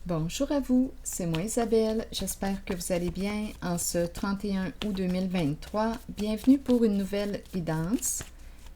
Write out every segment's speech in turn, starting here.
Bonjour à vous, c'est moi Isabelle, j'espère que vous allez bien en ce 31 août 2023. Bienvenue pour une nouvelle guidance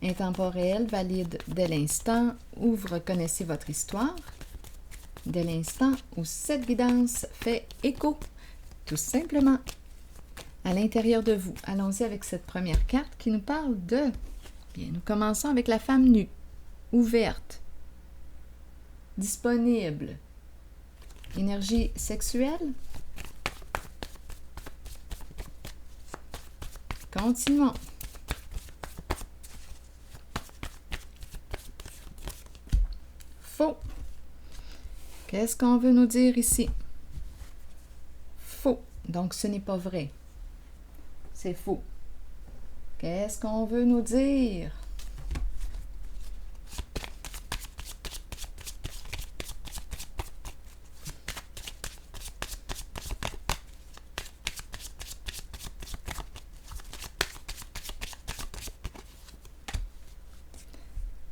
intemporelle valide dès l'instant où vous reconnaissez votre histoire, dès l'instant où cette guidance fait écho, tout simplement, à l'intérieur de vous. Allons-y avec cette première carte qui nous parle de... Bien, nous commençons avec la femme nue, ouverte, disponible. Énergie sexuelle. Continuons. Faux. Qu'est-ce qu'on veut nous dire ici? Faux. Donc, ce n'est pas vrai. C'est faux. Qu'est-ce qu'on veut nous dire?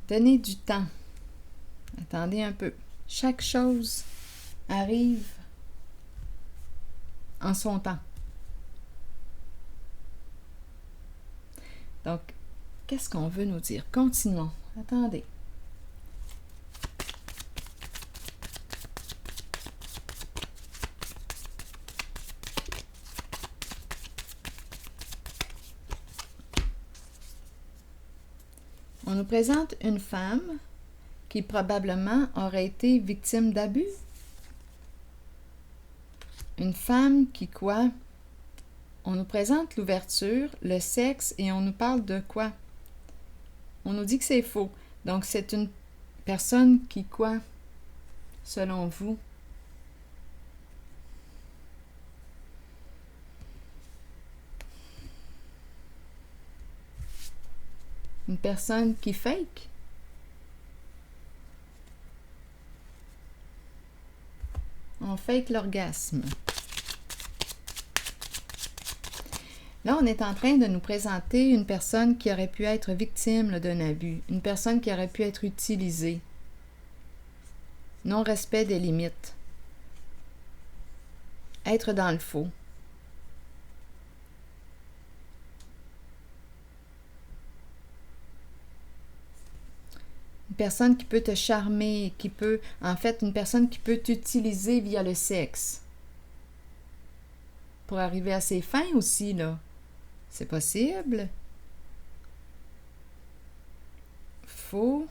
Donnez du temps. Attendez un peu. Chaque chose arrive en son temps. Donc, qu'est-ce qu'on veut nous dire? Continuons. Attendez. On nous présente une femme qui probablement aurait été victime d'abus. Une femme qui quoi? On nous présente l'ouverture, le sexe, et on nous parle de quoi? On nous dit que c'est faux. Donc, c'est une personne qui quoi, selon vous? Une personne qui fake? On fake l'orgasme. Là, on est en train de nous présenter une personne qui aurait pu être victime d'un abus, une personne qui aurait pu être utilisée. Non-respect des limites. Être dans le faux. Une personne qui peut te charmer, une personne qui peut t'utiliser via le sexe. Pour arriver à ses fins aussi, là. C'est possible. Faut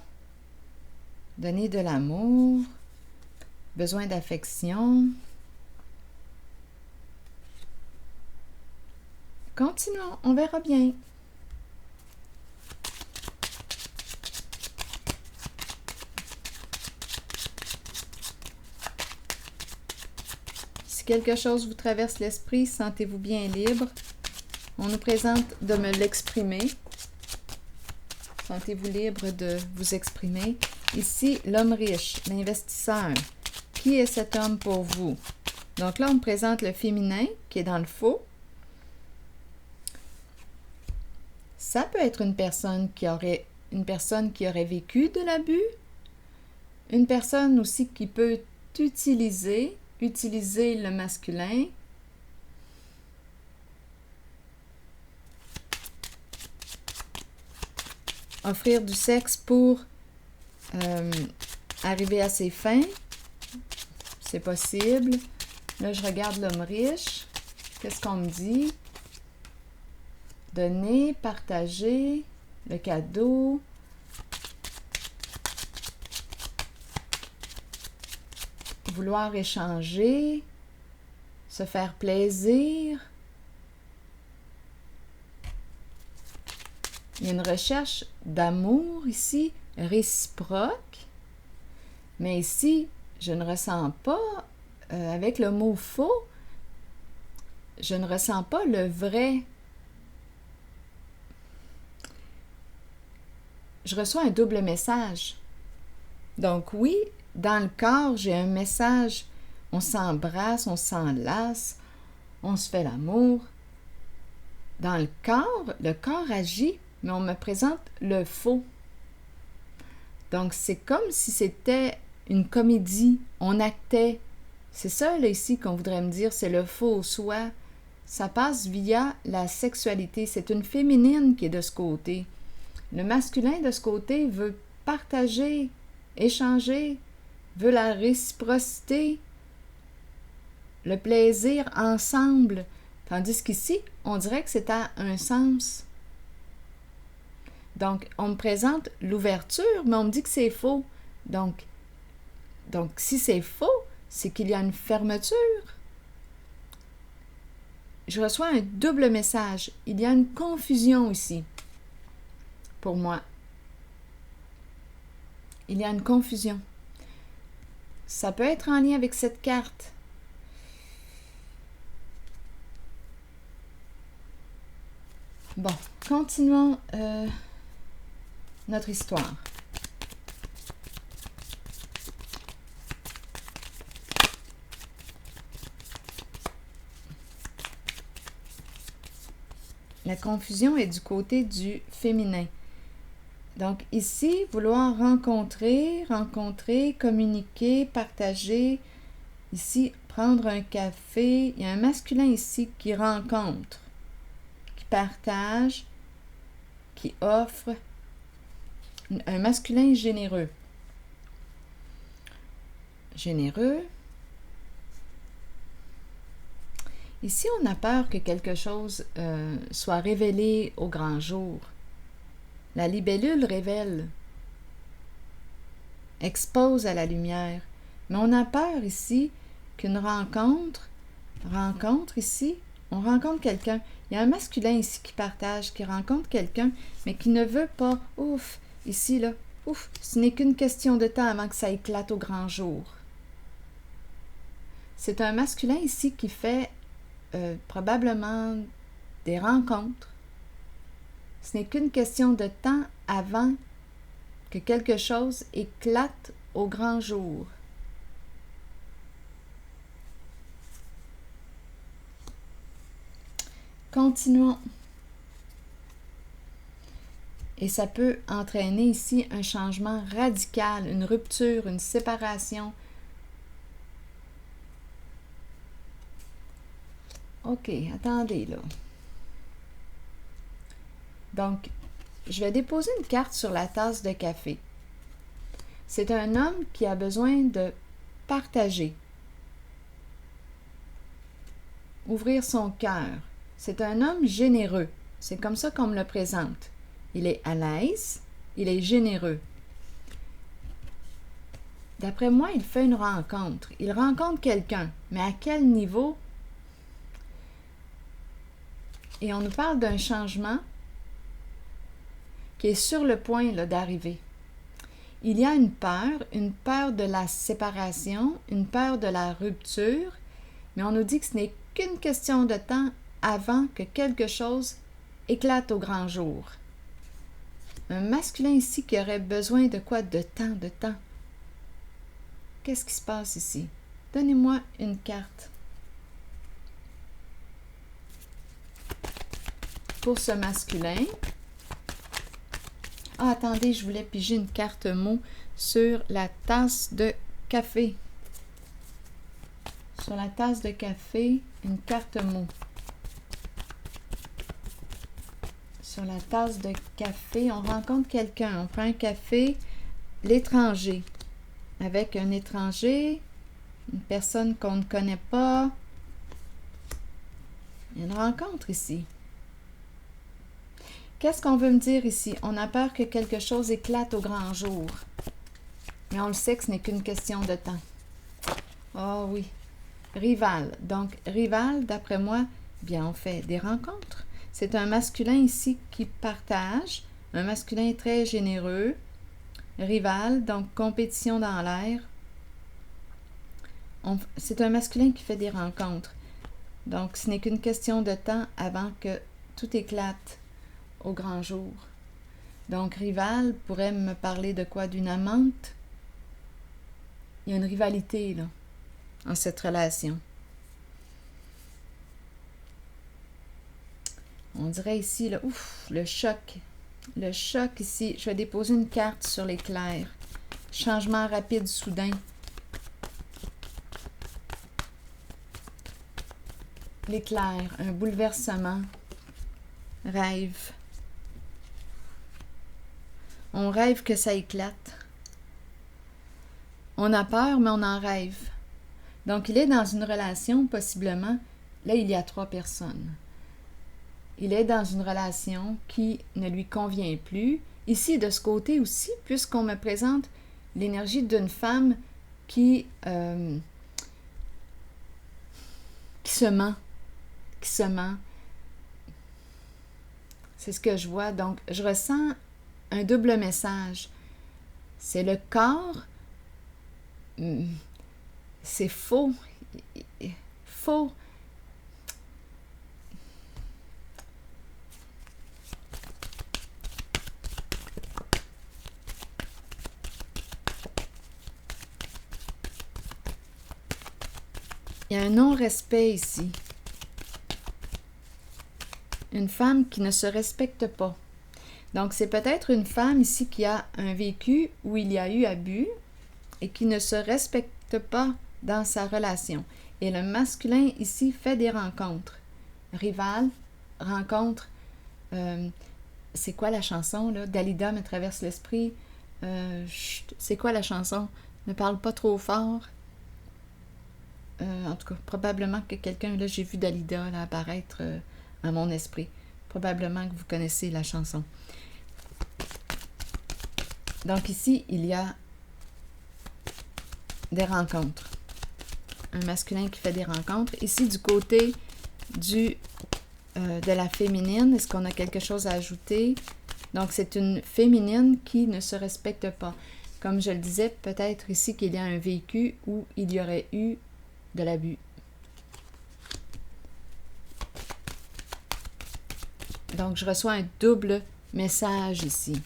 donner de l'amour, besoin d'affection. Continuons, on verra bien. Si quelque chose vous traverse l'esprit, sentez-vous bien libre. On nous présente de me l'exprimer. Sentez-vous libre de vous exprimer. Ici, l'homme riche, l'investisseur. Qui est cet homme pour vous? Donc là, on me présente le féminin qui est dans le faux. Ça peut être une personne qui aurait vécu de l'abus. Une personne aussi qui peut utiliser le masculin. Offrir du sexe pour arriver à ses fins. C'est possible. Là, je regarde l'homme riche. Qu'est-ce qu'on me dit? Donner, partager, le cadeau. Vouloir échanger, se faire plaisir. Il y a une recherche d'amour ici, réciproque. Mais ici, je ne ressens pas, avec le mot faux, je ne ressens pas le vrai. Je reçois un double message. Donc oui, dans le corps, j'ai un message. On s'embrasse, on s'enlace, on se fait l'amour. Dans le corps agit, mais on me présente le faux. Donc, c'est comme si c'était une comédie. On actait C'est ça, là, ici, qu'on voudrait me dire, c'est le faux soi. Ça passe via la sexualité. C'est une féminine qui est de ce côté. Le masculin, de ce côté, veut partager, échanger, veut la réciprocité, le plaisir ensemble. Tandis qu'ici, on dirait que c'est à un sens. Donc, on me présente l'ouverture, mais on me dit que c'est faux. Donc si c'est faux, c'est qu'il y a une fermeture. Je reçois un double message. Il y a une confusion ici, pour moi. Il y a une confusion. Ça peut être en lien avec cette carte. Bon, continuons notre histoire. La confusion est du côté du féminin. Donc ici, vouloir rencontrer, communiquer, partager. Ici, prendre un café. Il y a un masculin ici qui rencontre, qui partage, qui offre. Un masculin généreux. Généreux. Ici, on a peur que quelque chose soit révélé au grand jour. La libellule révèle, expose à la lumière. Mais on a peur ici qu'une rencontre ici, on rencontre quelqu'un. Il y a un masculin ici qui partage, qui rencontre quelqu'un, mais qui ne veut pas, ici, là, ce n'est qu'une question de temps avant que ça éclate au grand jour. C'est un masculin ici qui fait probablement des rencontres. Ce n'est qu'une question de temps avant que quelque chose éclate au grand jour. Continuons. Et ça peut entraîner ici un changement radical, une rupture, une séparation. OK, attendez là. Donc, je vais déposer une carte sur la tasse de café. C'est un homme qui a besoin de partager. Ouvrir son cœur. C'est un homme généreux. C'est comme ça qu'on me le présente. Il est à l'aise, il est généreux. D'après moi, il fait une rencontre. Il rencontre quelqu'un. Mais à quel niveau? Et on nous parle d'un changement qui est sur le point d'arriver. Il y a une peur de la séparation, une peur de la rupture, mais on nous dit que ce n'est qu'une question de temps avant que quelque chose éclate au grand jour. Un masculin ici qui aurait besoin de quoi? De temps. Qu'est-ce qui se passe ici? Donnez-moi une carte. Pour ce masculin. Ah, attendez, je voulais piger une carte mot sur la tasse de café. Sur la tasse de café, une carte mot. Sur la tasse de café, on rencontre quelqu'un. On prend un café, l'étranger. Avec un étranger, une personne qu'on ne connaît pas. Il y a une rencontre ici. Qu'est-ce qu'on veut me dire ici? On a peur que quelque chose éclate au grand jour. Mais on le sait que ce n'est qu'une question de temps. Oh oui. Rival. Donc, rival, d'après moi, bien, on fait des rencontres. C'est un masculin ici qui partage. Un masculin très généreux. Rival, donc compétition dans l'air. C'est un masculin qui fait des rencontres. Donc, ce n'est qu'une question de temps avant que tout éclate au grand jour. Donc, rival pourrait me parler de quoi? D'une amante? Il y a une rivalité, là, en cette relation. On dirait ici, là, le choc. Le choc ici. Je vais déposer une carte sur l'éclair. Changement rapide, soudain. l'éclair, un bouleversement, rêve. On rêve que ça éclate. On a peur, mais on en rêve. Donc, il est dans une relation, possiblement. Là, il y a 3 personnes. Il est dans une relation qui ne lui convient plus. Ici, de ce côté aussi, puisqu'on me présente l'énergie d'une femme qui se ment. Qui se ment. C'est ce que je vois. Donc, je ressens un double message. C'est le corps. C'est faux. Faux. Il y a un non-respect ici. Une femme qui ne se respecte pas. Donc, c'est peut-être une femme ici qui a un vécu où il y a eu abus et qui ne se respecte pas dans sa relation. Et le masculin ici fait des rencontres. Rival, rencontre, c'est quoi la chanson, là? Dalida me traverse l'esprit. C'est quoi la chanson? Ne parle pas trop fort. En tout cas, probablement que quelqu'un, là, j'ai vu Dalida là, apparaître à mon esprit. Probablement que vous connaissez la chanson. Donc ici, il y a des rencontres. Un masculin qui fait des rencontres. Ici, du côté de la féminine, est-ce qu'on a quelque chose à ajouter? Donc, c'est une féminine qui ne se respecte pas. Comme je le disais, peut-être ici qu'il y a un vécu où il y aurait eu de l'abus. Donc, je reçois un double message ici.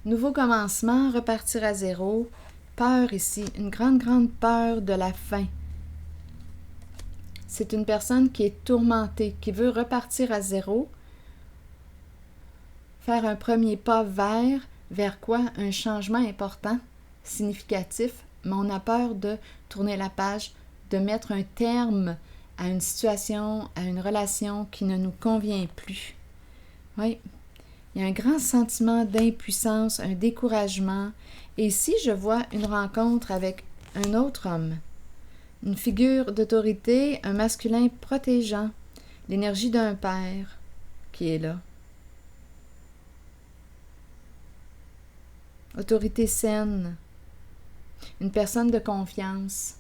Nouveau commencement, repartir à zéro. Peur ici, une grande, grande peur de la fin. C'est une personne qui est tourmentée, qui veut repartir à zéro, faire un premier pas vers quoi? Un changement important, significatif, mais on a peur de tourner la page, de mettre un terme à une situation, à une relation qui ne nous convient plus. Oui, il y a un grand sentiment d'impuissance, un découragement. Et ici, je vois une rencontre avec un autre homme. Une figure d'autorité, un masculin protégeant, l'énergie d'un père qui est là. Autorité saine, une personne de confiance.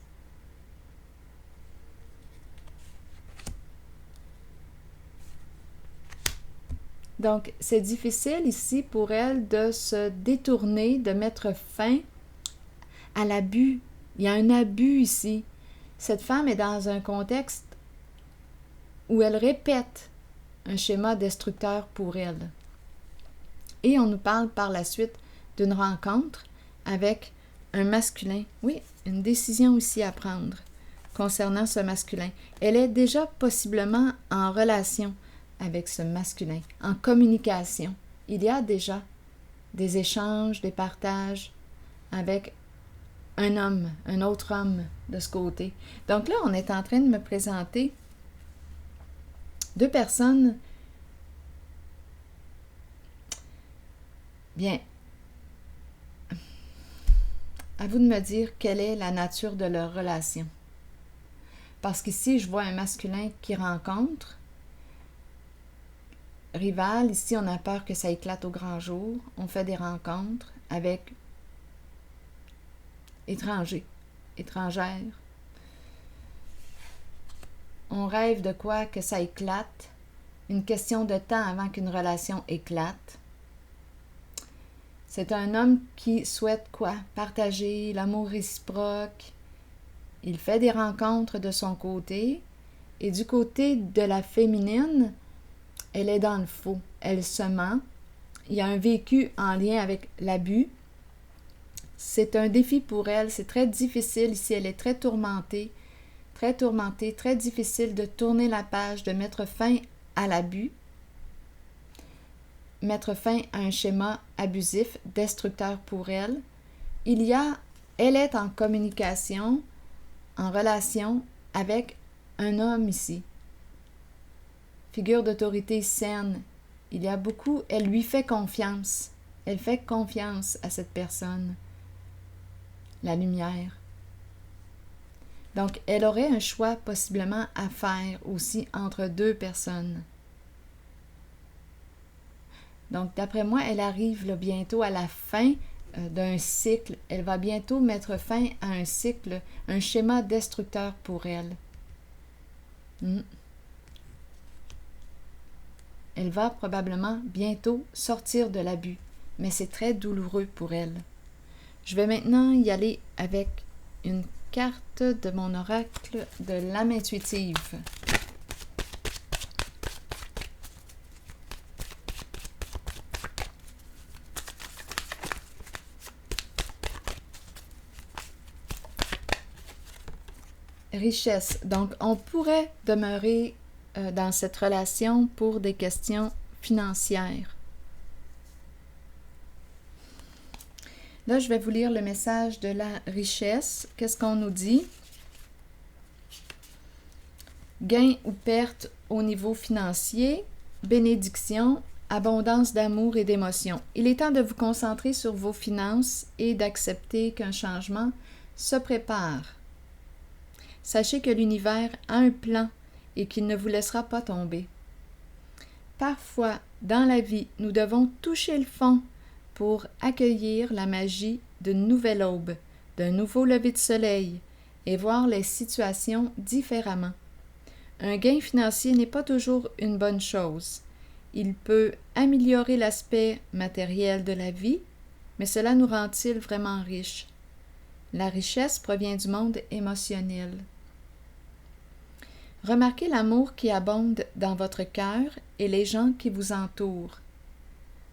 Donc, c'est difficile ici pour elle de se détourner, de mettre fin à l'abus. Il y a un abus ici. Cette femme est dans un contexte où elle répète un schéma destructeur pour elle. Et on nous parle par la suite d'une rencontre avec un masculin. Oui, une décision aussi à prendre concernant ce masculin. Elle est déjà possiblement en relation avec ce masculin, en communication. Il y a déjà des échanges, des partages avec un homme, un autre homme de ce côté. Donc là, on est en train de me présenter 2 personnes. Bien, à vous de me dire quelle est la nature de leur relation. Parce qu'ici, je vois un masculin qui rencontre. Rival, ici, on a peur que ça éclate au grand jour. On fait des rencontres avec étrangers, étrangères. On rêve de quoi? Que ça éclate. Une question de temps avant qu'une relation éclate. C'est un homme qui souhaite quoi? Partager l'amour réciproque. Il fait des rencontres de son côté. Et du côté de la féminine, elle est dans le faux. Elle se ment. Il y a un vécu en lien avec l'abus. C'est un défi pour elle. C'est très difficile ici. Elle est très tourmentée, très difficile de tourner la page, de mettre fin à l'abus. mettre fin à un schéma abusif, destructeur pour elle. Elle est en communication, en relation avec un homme ici. Figure d'autorité saine. Elle lui fait confiance. Elle fait confiance à cette personne. La lumière. Donc, elle aurait un choix possiblement à faire aussi entre deux personnes. Donc, d'après moi, elle arrive là, bientôt à la fin d'un cycle. Elle va bientôt mettre fin à un cycle, un schéma destructeur pour elle. Elle va probablement bientôt sortir de l'abus, mais c'est très douloureux pour elle. Je vais maintenant y aller avec une carte de mon oracle de l'âme intuitive. Richesse. Donc, on pourrait demeurer dans cette relation pour des questions financières. Là, je vais vous lire le message de la richesse. Qu'est-ce qu'on nous dit? Gain ou perte au niveau financier, bénédiction, abondance d'amour et d'émotion. Il est temps de vous concentrer sur vos finances et d'accepter qu'un changement se prépare. Sachez que l'univers a un plan et qu'il ne vous laissera pas tomber. Parfois, dans la vie, nous devons toucher le fond pour accueillir la magie d'une nouvelle aube, d'un nouveau lever de soleil et voir les situations différemment. Un gain financier n'est pas toujours une bonne chose. Il peut améliorer l'aspect matériel de la vie, mais cela nous rend-il vraiment riches? La richesse provient du monde émotionnel. Remarquez l'amour qui abonde dans votre cœur et les gens qui vous entourent.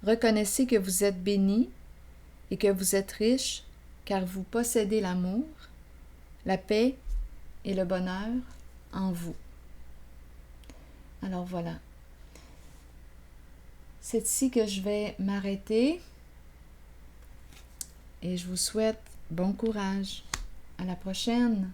Reconnaissez que vous êtes béni et que vous êtes riche car vous possédez l'amour, la paix et le bonheur en vous. Alors voilà. C'est ici que je vais m'arrêter et je vous souhaite bon courage. À la prochaine!